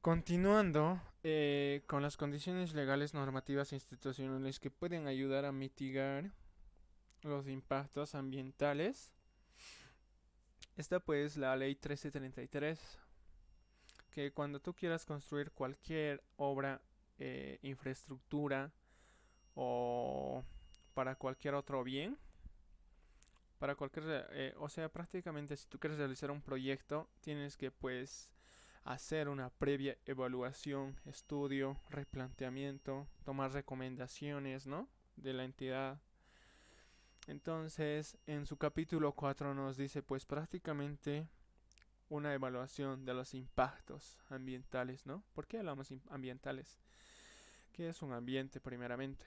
Continuando con las condiciones legales, normativas e institucionales que pueden ayudar a mitigar los impactos ambientales, está pues la ley 1333, que cuando tú quieras construir cualquier obra, infraestructura o para cualquier otro bien, para cualquier, o sea, prácticamente si tú quieres realizar un proyecto, tienes que pues hacer una previa evaluación, estudio, replanteamiento, tomar recomendaciones, ¿no? De la entidad. Entonces, en su capítulo 4 nos dice pues prácticamente una evaluación de los impactos ambientales, ¿no? ¿Por qué hablamos ambientales? ¿Qué es un ambiente primeramente?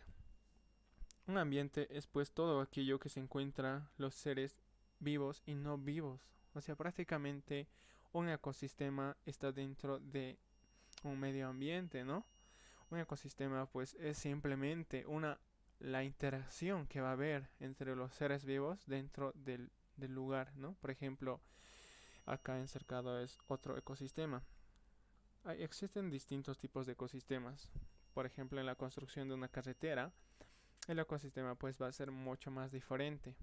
Un ambiente es pues todo aquello que se encuentra los seres vivos y no vivos. O sea, prácticamente un ecosistema está dentro de un medio ambiente, ¿no? Un ecosistema pues es simplemente la interacción que va a haber entre los seres vivos dentro del lugar, ¿no? Por ejemplo, acá en Cercado es otro ecosistema. Existen distintos tipos de ecosistemas. Por ejemplo, en la construcción de una carretera, el ecosistema pues va a ser mucho más diferente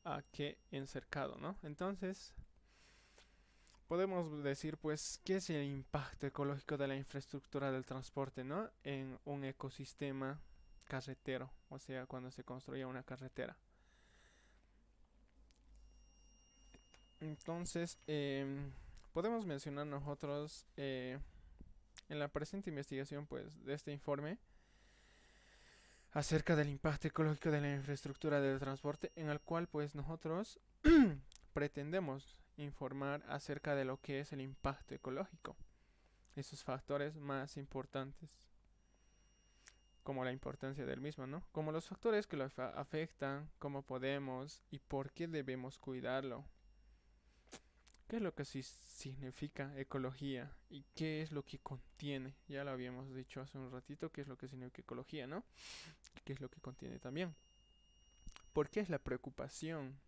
a que en Cercado, ¿no? Entonces, podemos decir pues qué es el impacto ecológico de la infraestructura del transporte, ¿no? En un ecosistema carretero, o sea, cuando se construye una carretera. Entonces, podemos mencionar nosotros en la presente investigación pues de este informe acerca del impacto ecológico de la infraestructura del transporte, en el cual pues nosotros pretendemos informar acerca de lo que es el impacto ecológico, esos factores más importantes, como la importancia del mismo, ¿no? Como los factores que lo afectan, cómo podemos y por qué debemos cuidarlo. ¿Qué es lo que significa ecología y qué es lo que contiene? Ya lo habíamos dicho hace un ratito, qué es lo que significa ecología, ¿no? ¿Qué es lo que contiene también? ¿Por qué es la preocupación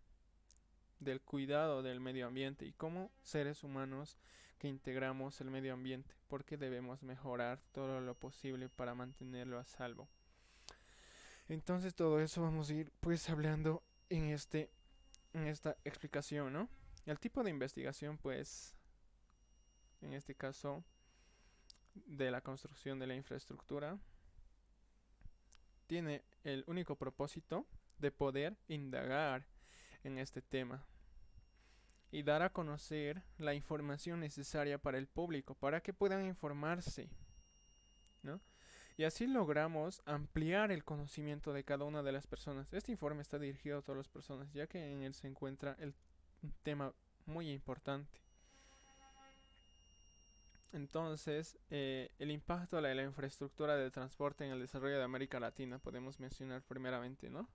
del cuidado del medio ambiente y cómo seres humanos que integramos el medio ambiente? ¿Por qué debemos mejorar todo lo posible para mantenerlo a salvo? Entonces todo eso vamos a ir pues hablando en esta explicación, ¿no? El tipo de investigación pues en este caso de la construcción de la infraestructura tiene el único propósito de poder indagar en este tema y dar a conocer la información necesaria para el público, para que puedan informarse, ¿no? Y así logramos ampliar el conocimiento de cada una de las personas. Este informe está dirigido a todas las personas, ya que en él se encuentra un tema muy importante. Entonces, el impacto de la infraestructura de transporte en el desarrollo de América Latina podemos mencionar primeramente, ¿no?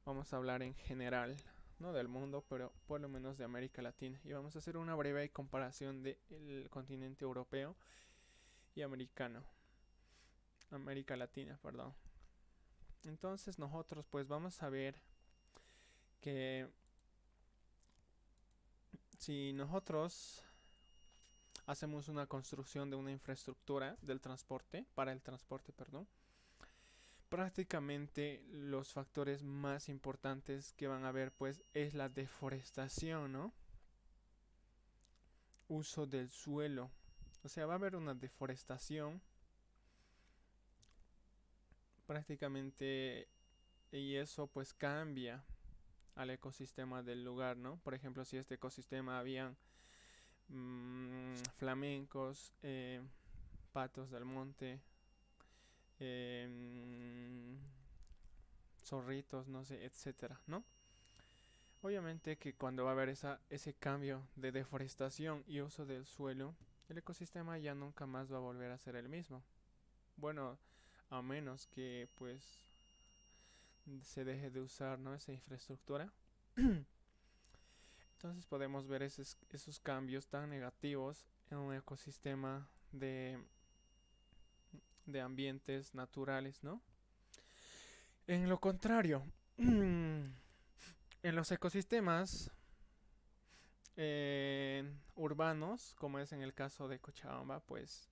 Vamos a hablar en general, no del mundo, pero por lo menos de América Latina. Y vamos a hacer una breve comparación del continente europeo y americano. América Latina, perdón. Entonces nosotros pues vamos a ver que si nosotros hacemos una construcción de una infraestructura del transporte, para el transporte, perdón, prácticamente los factores más importantes que van a haber pues es la deforestación, ¿no? Uso del suelo. O sea, va a haber una deforestación prácticamente y eso pues cambia al ecosistema del lugar, ¿no? Por ejemplo, si este ecosistema habían flamencos, patos del monte, eh, zorritos, no sé, etcétera, ¿no? Obviamente que cuando va a haber ese cambio de deforestación y uso del suelo, el ecosistema ya nunca más va a volver a ser el mismo. Bueno, a menos que pues se deje de usar, ¿no? Esa infraestructura. Entonces podemos ver esos cambios tan negativos en un ecosistema de ambientes naturales, ¿no? En lo contrario, en los ecosistemas urbanos, como es en el caso de Cochabamba, pues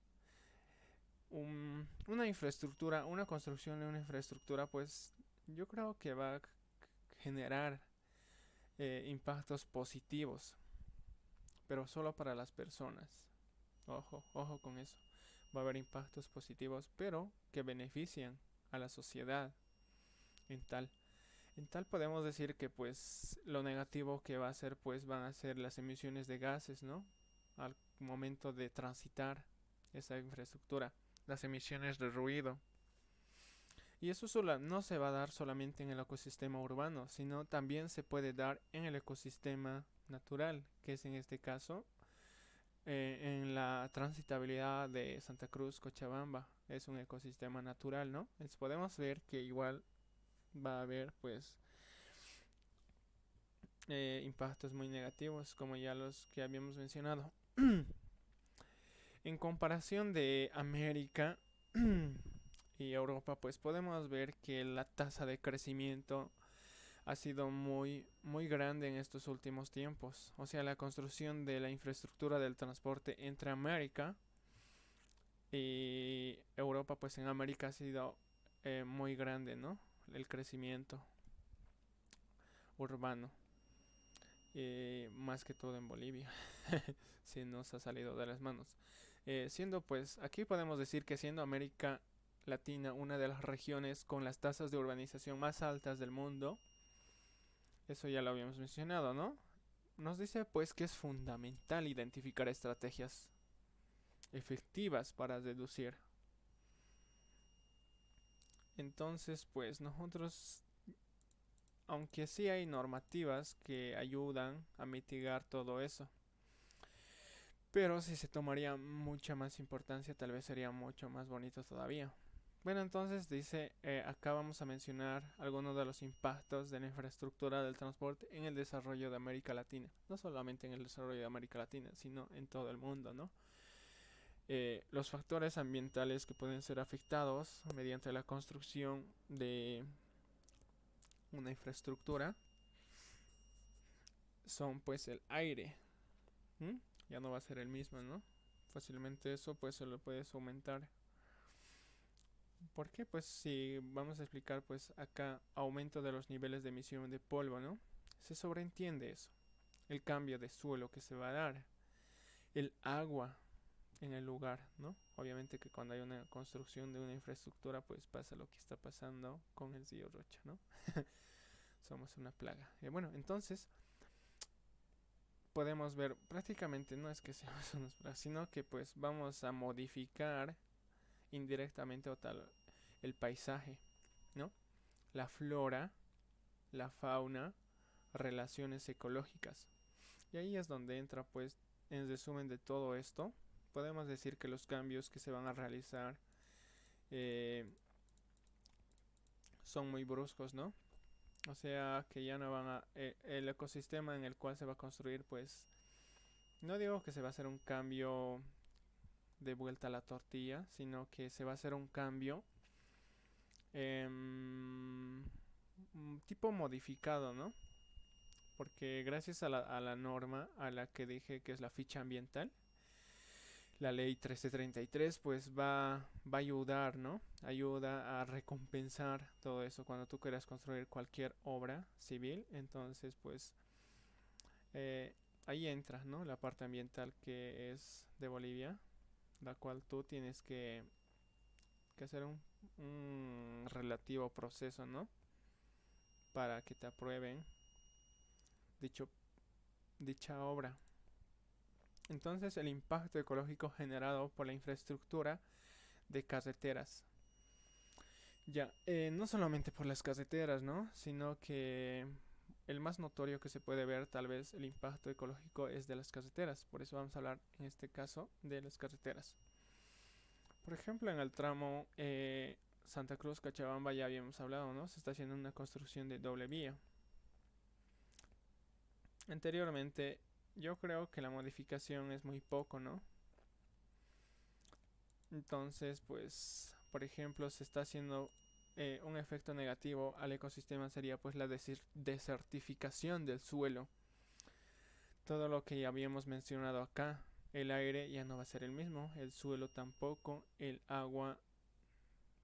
una infraestructura, una construcción de una infraestructura, pues yo creo que va a generar impactos positivos, pero solo para las personas. Ojo, ojo con eso. Va a haber impactos positivos, pero que benefician a la sociedad en tal. En tal podemos decir que pues lo negativo que va a ser pues van a ser las emisiones de gases, ¿no? Al momento de transitar esa infraestructura, las emisiones de ruido. Y eso solo, no se va a dar solamente en el ecosistema urbano, sino también se puede dar en el ecosistema natural, que es en este caso en la transitabilidad de Santa Cruz, Cochabamba. Es un ecosistema natural, ¿no? Entonces podemos ver que igual va a haber pues impactos muy negativos, como ya los que habíamos mencionado. En comparación de América y Europa, pues podemos ver que la tasa de crecimiento ha sido muy grande en estos últimos tiempos. O sea, la construcción de la infraestructura del transporte entre América y Europa, pues en América ha sido muy grande, ¿no? El crecimiento urbano, más que todo en Bolivia, se nos ha salido de las manos. Siendo pues, aquí podemos decir que siendo América Latina una de las regiones con las tasas de urbanización más altas del mundo, eso ya lo habíamos mencionado, ¿no? Nos dice pues que es fundamental identificar estrategias efectivas para reducir. Entonces pues nosotros, aunque sí hay normativas que ayudan a mitigar todo eso, pero si se tomaría mucha más importancia, tal vez sería mucho más bonito todavía. Bueno, entonces dice, acá vamos a mencionar algunos de los impactos de la infraestructura del transporte en el desarrollo de América Latina. No solamente en el desarrollo de América Latina, sino en todo el mundo, ¿no? Los factores ambientales que pueden ser afectados mediante la construcción de una infraestructura son pues el aire. ¿Mm? Ya no va a ser el mismo, ¿no? Fácilmente eso pues se lo puedes aumentar. ¿Por qué? Pues si vamos a explicar pues acá aumento de los niveles de emisión de polvo, ¿no? Se sobreentiende eso. El cambio de suelo que se va a dar. El agua en el lugar, ¿no? Obviamente que cuando hay una construcción de una infraestructura pues pasa lo que está pasando con el río Rocha, ¿no? Somos una plaga. Bueno, entonces podemos ver prácticamente no es que seamos unos plagas, sino que pues vamos a modificar indirectamente o tal el paisaje, ¿no? La flora, la fauna, relaciones ecológicas. Y ahí es donde entra pues en resumen de todo esto, podemos decir que los cambios que se van a realizar eh, son muy bruscos, ¿no? O sea que ya no van a... el ecosistema en el cual se va a construir pues no digo que se va a hacer un cambio de vuelta a la tortilla, sino que se va a hacer un cambio tipo modificado, ¿no? Porque gracias a la norma a la que dije que es la ficha ambiental, la ley 1333 pues va a ayudar, ¿no? Ayuda a recompensar todo eso cuando tú quieras construir cualquier obra civil, entonces pues eh, ahí entra, ¿no? La parte ambiental que es de Bolivia, la cual tú tienes que hacer un relativo proceso, ¿no? Para que te aprueben dicho, dicha obra. Entonces el impacto ecológico generado por la infraestructura de carreteras. Ya, no solamente por las carreteras, ¿no? Sino que el más notorio que se puede ver, tal vez, el impacto ecológico es de las carreteras. Por eso vamos a hablar en este caso de las carreteras. Por ejemplo, en el tramo Santa Cruz, Cochabamba ya habíamos hablado, ¿no? Se está haciendo una construcción de doble vía. Anteriormente, yo creo que la modificación es muy poco, ¿no? Entonces, pues, por ejemplo, se está haciendo un efecto negativo al ecosistema sería pues la desertificación del suelo. todo lo que ya habíamos mencionado acá. El aire ya no va a ser el mismo, el suelo tampoco, el agua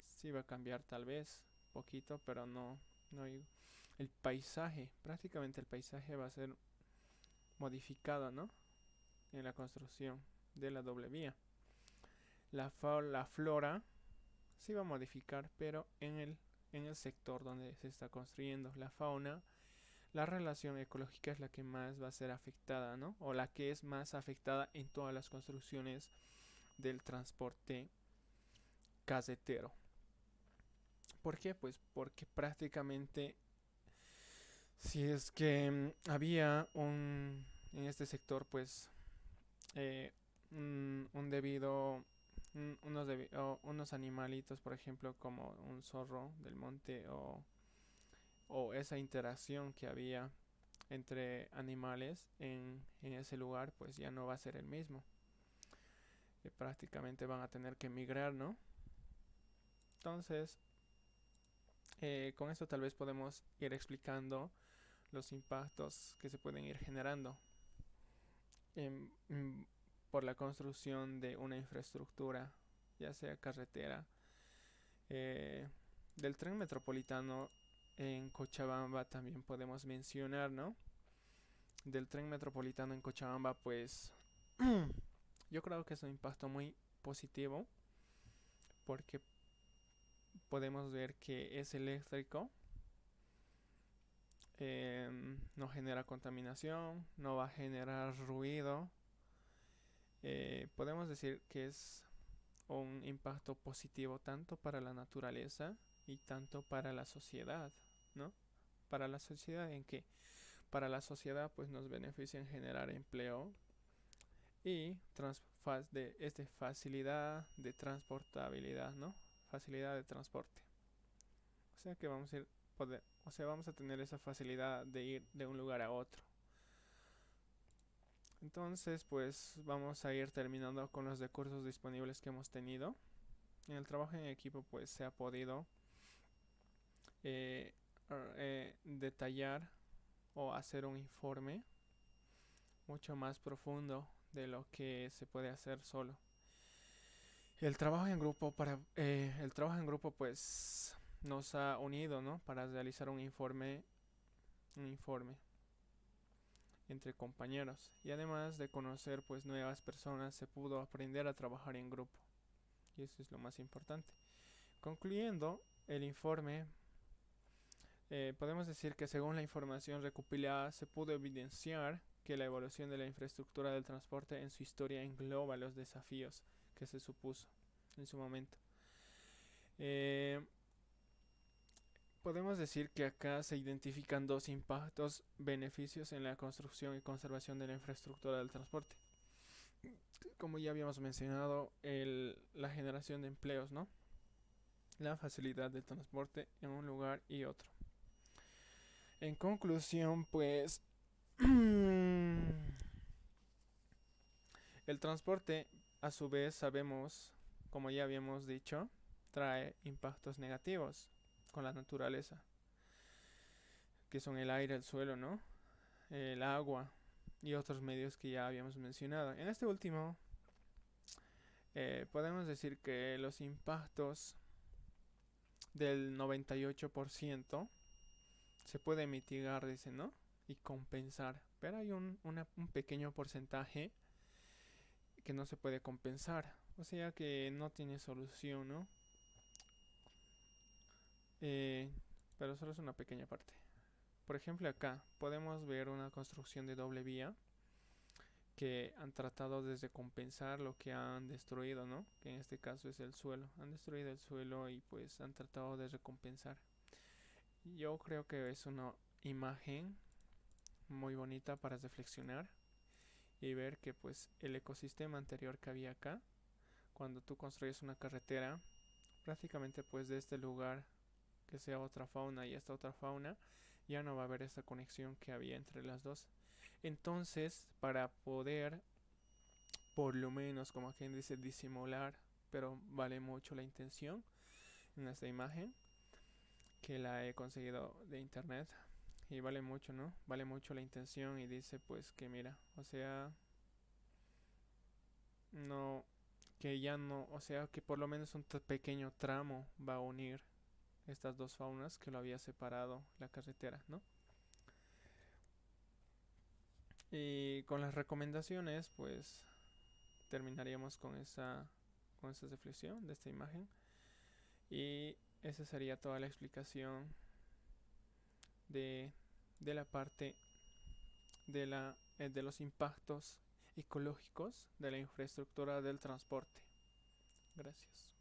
sí va a cambiar tal vez poquito, pero no el paisaje, prácticamente el paisaje va a ser modificado, ¿no? En la construcción de la doble vía. La flora sí va a modificar, pero en el sector donde se está construyendo. La fauna, la relación ecológica es la que más va a ser afectada, ¿no? O la que es más afectada en todas las construcciones del transporte carretero. ¿Por qué? Pues porque prácticamente si es que había en este sector pues eh, un debido unos animalitos, por ejemplo, como un zorro del monte o esa interacción que había entre animales en ese lugar, pues ya no va a ser el mismo. Prácticamente van a tener que migrar, ¿no? Entonces, con esto tal vez podemos ir explicando los impactos que se pueden ir generando en, por la construcción de una infraestructura, ya sea carretera, eh, del tren metropolitano en Cochabamba también podemos mencionar, ¿no? Del tren metropolitano en Cochabamba, pues yo creo que es un impacto muy positivo porque podemos ver que es eléctrico, no genera contaminación, no va a generar ruido. Podemos decir que es un impacto positivo tanto para la naturaleza y tanto para la sociedad, ¿no? Para la sociedad en que para la sociedad pues nos beneficia en generar empleo y facilidad de transportabilidad, ¿no? Facilidad de transporte. O sea que vamos a ir o sea, vamos a tener esa facilidad de ir de un lugar a otro. Entonces, pues vamos a ir terminando con los recursos disponibles que hemos tenido. En el trabajo en equipo, pues se ha podido eh, detallar o hacer un informe mucho más profundo de lo que se puede hacer solo. El trabajo en grupo pues nos ha unido, ¿no? Para realizar un informe entre compañeros y además de conocer pues nuevas personas se pudo aprender a trabajar en grupo y eso es lo más importante. Concluyendo el informe, podemos decir que según la información recopilada se pudo evidenciar que la evolución de la infraestructura del transporte en su historia engloba los desafíos que se supuso en su momento. Eh, Podemos decir que acá se identifican dos impactos beneficios en la construcción y conservación de la infraestructura del transporte. Como ya habíamos mencionado, la generación de empleos, ¿no? La facilidad de transporte en un lugar y otro. En conclusión, pues el transporte, a su vez, sabemos, como ya habíamos dicho, trae impactos negativos con la naturaleza, que son el aire, el suelo, ¿no? El agua y otros medios que ya habíamos mencionado. En este último, podemos decir que los impactos del 98% se puede mitigar, dice, ¿no? Y compensar. Pero hay un pequeño porcentaje que no se puede compensar. O sea que no tiene solución, ¿no? Eh, pero solo es una pequeña parte. Por ejemplo, acá podemos ver una construcción de doble vía que han tratado de compensar lo que han destruido, ¿no? Que en este caso es el suelo. Han destruido el suelo y pues han tratado de recompensar. Yo creo que es una imagen muy bonita para reflexionar y ver que pues el ecosistema anterior que había acá, cuando tú construyes una carretera, prácticamente pues de este lugar que sea otra fauna y esta otra fauna, ya no va a haber esa conexión que había entre las dos. Entonces, para poder, por lo menos, como quien dice, disimular, pero vale mucho la intención en esta imagen, que la he conseguido de internet, y vale mucho, ¿no? Vale mucho la intención y dice pues que mira, o sea, no, que ya no, o sea, que por lo menos un pequeño tramo va a unir estas dos faunas que lo había separado la carretera, ¿no? Y con las recomendaciones, pues terminaríamos con esa reflexión de esta imagen. Y esa sería toda la explicación de, de la parte de los impactos ecológicos de la infraestructura del transporte. Gracias.